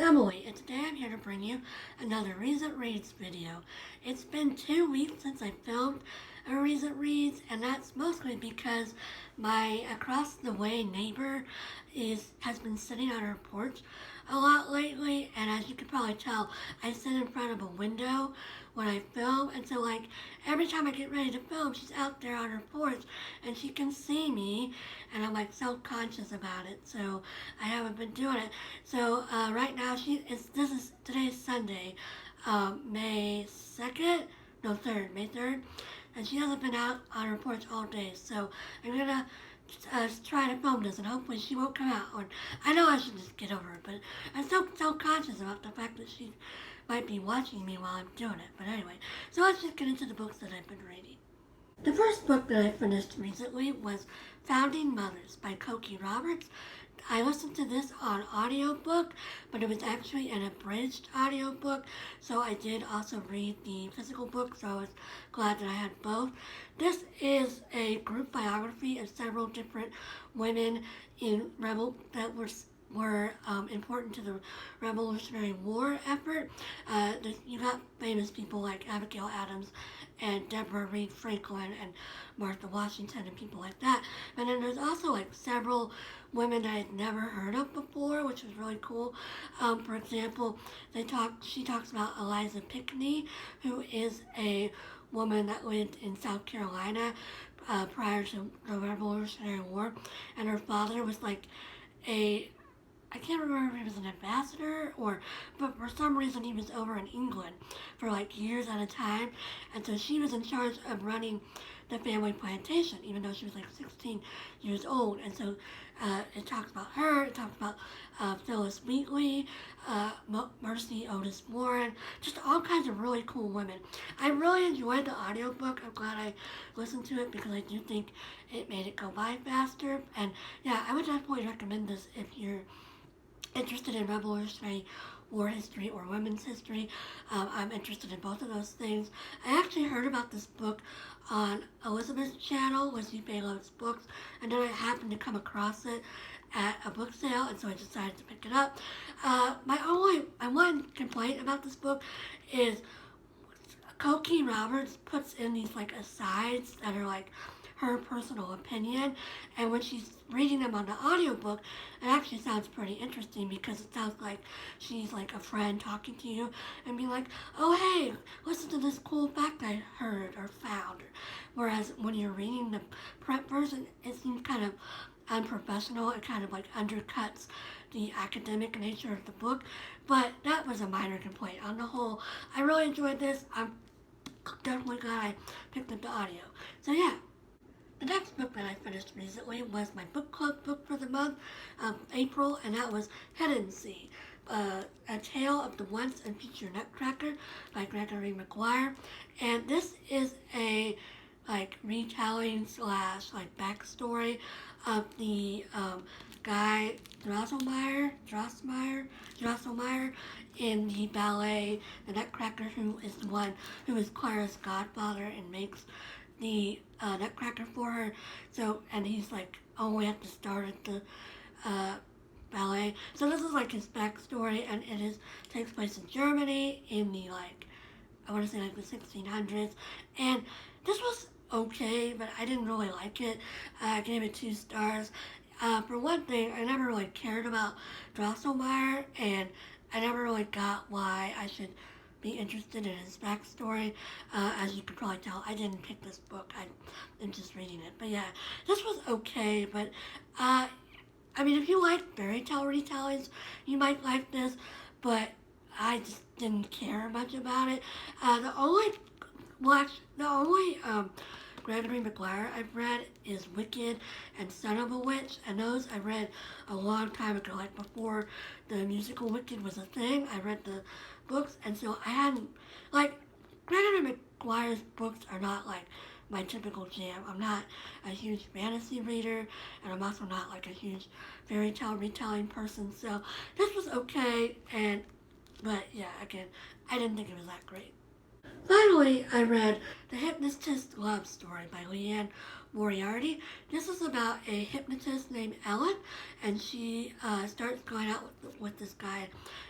Emily, and today I'm here to bring you another Recent Reads video. It's been 2 weeks since I filmed a Recent Reads, and that's mostly because my across-the-way neighbor has been sitting on her porch a lot lately, and as you can probably tell, I sit in front of a window when I film, and so every time I get ready to film, she's out there on her porch, and she can see me, and I'm self-conscious about it, so I haven't been doing it. So right now, today's Sunday, May 2nd, no 3rd, May 3rd, and she hasn't been out on her porch all day, so I'm gonna try to film this, and hopefully she won't come out. Or I know I should just get over it, but I'm so self-conscious about the fact that she might be watching me while I'm doing it. But anyway, so let's just get into the books that I've been reading. The first book that I finished recently was Founding Mothers by Cokie Roberts. I listened to this on audiobook, but it was actually an abridged audiobook, so I did also read the physical book, so I was glad that I had both. This is a group biography of several different women in that were important to the Revolutionary War effort. You got famous people like Abigail Adams and Deborah Reed Franklin and Martha Washington and people like that. And then there's also several women that I had never heard of before, which was really cool. For example, she talks about Eliza Pinckney, who is a woman that lived in South Carolina prior to the Revolutionary War, and her father was I can't remember if he was an ambassador but for some reason he was over in England for years at a time, and so she was in charge of running the family plantation, even though she was 16 years old. And so it talks about her, it talks about Phyllis Wheatley, Mercy Otis Warren, just all kinds of really cool women. I really enjoyed the audiobook. I'm glad I listened to it because I do think it made it go by faster. And yeah, I would definitely recommend this if you're interested in Revolutionary War history or women's history. I'm interested in both of those things. I actually heard about this book on Elizabeth's channel, Lizzie Baylove's Books, and then I happened to come across it at a book sale, and so I decided to pick it up. My one complaint about this book is Cokie Roberts puts in these asides that are her personal opinion, and when she's reading them on the audiobook, it actually sounds pretty interesting because it sounds like she's a friend talking to you and being oh hey, listen to this cool fact I heard or found. Whereas when you're reading the print version, it seems kind of unprofessional. It kind of undercuts the academic nature of the book, but that was a minor complaint. On the whole, I really enjoyed this. I'm definitely glad I picked up the audio. So yeah. The next book that I finished recently was my book club book for the month of April, and that was Hiddensee, A Tale of the Once and Future Nutcracker by Gregory Maguire. And this is a retelling / backstory of the guy Drosselmeyer in the ballet The Nutcracker, who is the one who is Clara's godfather and makes the Nutcracker for her. So, and he's only at the start of the ballet. So this is his backstory, and takes place in Germany in the I want to say the 1600s. And this was okay, but I didn't really like it. I gave it 2 stars. For one thing, I never really cared about Drosselmeyer, and I never really got why I should be interested in his backstory. As you can probably tell, I didn't pick this book. I'm just reading it. But yeah, this was okay, but I mean, if you like fairy tale retellings, you might like this, but I just didn't care much about it. The only Gregory Maguire I've read is Wicked and Son of a Witch, and those I read a long time ago, before the musical Wicked was a thing. I read the books, and so I hadn't, Gregory Maguire's books are not my typical jam. I'm not a huge fantasy reader, and I'm also not a huge fairy tale retelling person, so this was okay, but yeah, again, I didn't think it was that great. Finally, I read The Hypnotist Love Story by Liane Moriarty. This is about a hypnotist named Ellen, and she starts going out with this guy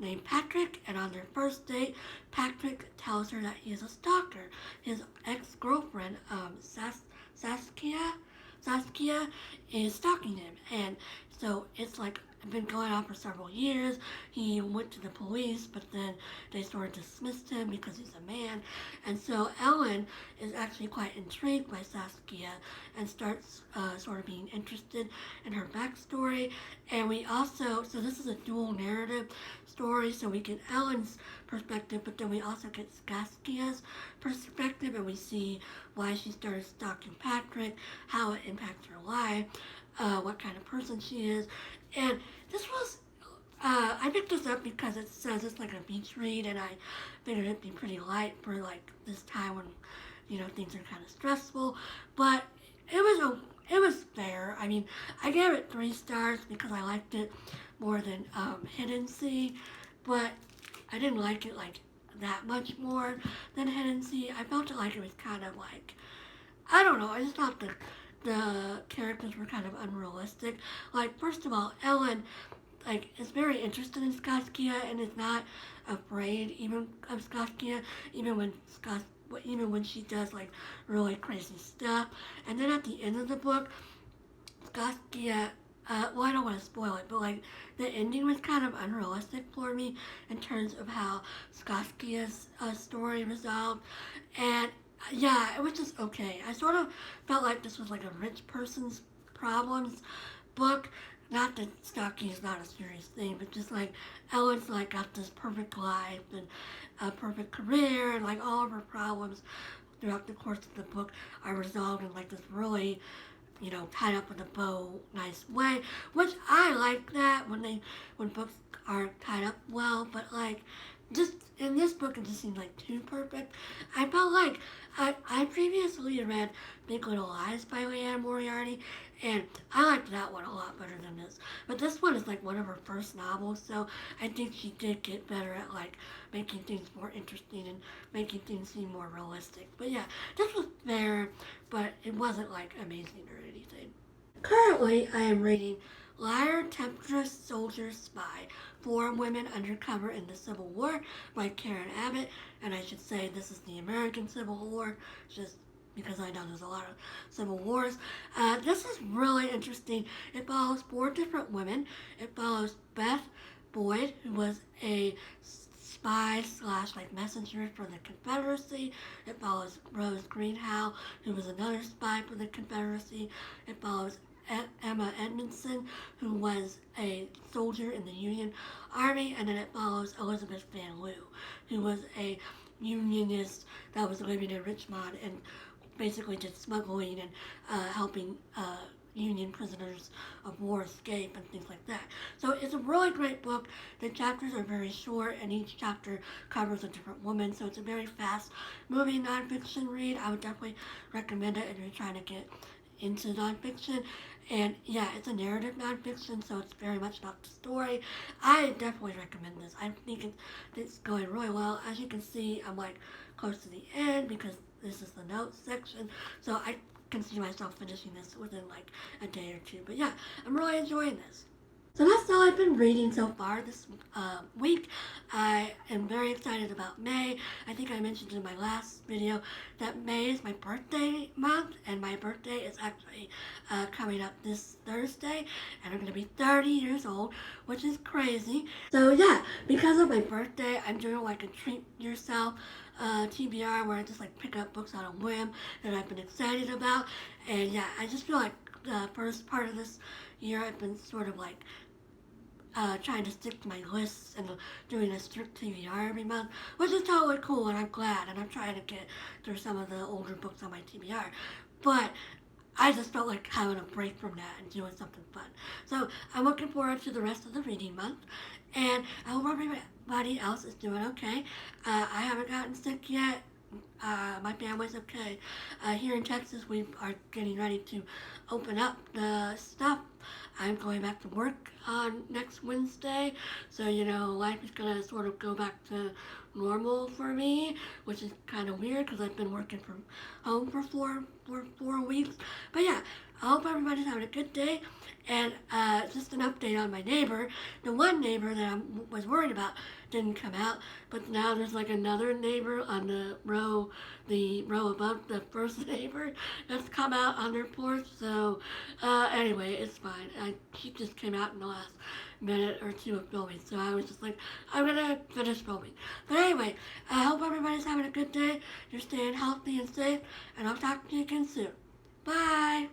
named Patrick, and on their first date, Patrick tells her that he is a stalker. His ex-girlfriend, Saskia is stalking him, and so it's like been going on for several years. He went to the police, but then they sort of dismissed him because he's a man. And so Ellen is actually quite intrigued by Saskia and starts sort of being interested in her backstory. And we also, so this is a dual narrative story, so we get Ellen's perspective, but then we also get Saskia's perspective, and we see why she started stalking Patrick, how it impacts her life, what kind of person she is. And this was, I picked this up because it says it's like a beach read, and I figured it'd be pretty light for like this time when, you know, things are kind of stressful. But it was fair. I mean, I gave it 3 stars because I liked it more than Hiddensee, but I didn't like it like that much more than Hiddensee. I felt it like it was kind of like, I don't know, I just thought the characters were kind of unrealistic. Like, first of all, Ellen, like, is very interested in Saskia and is not afraid even of Saskia, even when she does like really crazy stuff. And then at the end of the book, Saskia, well, I don't want to spoil it, but like the ending was kind of unrealistic for me in terms of how Saskia's story resolved. And yeah, it was just okay. I sort of felt like this was like a rich person's problems book. Not that stalking is not a serious thing, but just like Ellen's like got this perfect life and a perfect career, and like all of her problems throughout the course of the book are resolved in like this really, you know, tied up with a bow nice way, which I like that when books are tied up well. But like, just in this book, it just seemed like too perfect. I felt like I previously read Big Little Lies by Liane Moriarty, and I liked that one a lot better than this. But this one is like one of her first novels, so I think she did get better at like making things more interesting and making things seem more realistic. But yeah, this was fair, but it wasn't like amazing or anything. Currently, I am reading Liar, Temptress, Soldier, Spy, 4 Women Undercover in the Civil War by Karen Abbott. And I should say this is the American Civil War, just because I know there's a lot of civil wars. This is really interesting. It follows 4 different women. It follows Beth Boyd, who was a spy slash like messenger for the Confederacy. It follows Rose Greenhow, who was another spy for the Confederacy. It follows Emma Edmondson, who was a soldier in the Union Army, and then it follows Elizabeth Van Lew, who was a Unionist that was living in Richmond and basically did smuggling and helping Union prisoners of war escape and things like that. So it's a really great book. The chapters are very short, and each chapter covers a different woman, so it's a very fast-moving nonfiction read. I would definitely recommend it if you're trying to get into nonfiction. And yeah, it's a narrative nonfiction, so it's very much not the story. I definitely recommend this. I think it's going really well. As you can see, I'm like close to the end because this is the notes section, so I can see myself finishing this within like a day or 2. But yeah, I'm really enjoying this. So that's all I've been reading so far this week. I am very excited about May. I think I mentioned in my last video that May is my birthday month, and my birthday is actually coming up this Thursday, and I'm going to be 30 years old, which is crazy. So yeah, because of my birthday, I'm doing like a treat yourself TBR where I just like pick up books on a whim that I've been excited about. And yeah, I just feel like the first part of this year I've been sort of like trying to stick to my lists and doing a strict TBR every month, which is totally cool, and I'm glad, and I'm trying to get through some of the older books on my TBR. But I just felt like having a break from that and doing something fun. So I'm looking forward to the rest of the reading month, and I hope everybody else is doing okay. I haven't gotten sick yet. my family's okay. Here in Texas, we are getting ready to open up the stuff. I'm going back to work on next Wednesday, so life is gonna sort of go back to normal for me, which is kind of weird because I've been working from home for 4 weeks. But yeah, I hope everybody's having a good day. And just an update on my neighbor. The one neighbor that I was worried about didn't come out, but now there's like another neighbor on the row above the first neighbor that's come out on their porch. So anyway, it's fine. He just came out in the last minute or two of filming, so I was just like, I'm gonna finish filming. But anyway, I hope everybody's having a good day. You're staying healthy and safe, and I'll talk to you again soon. Bye!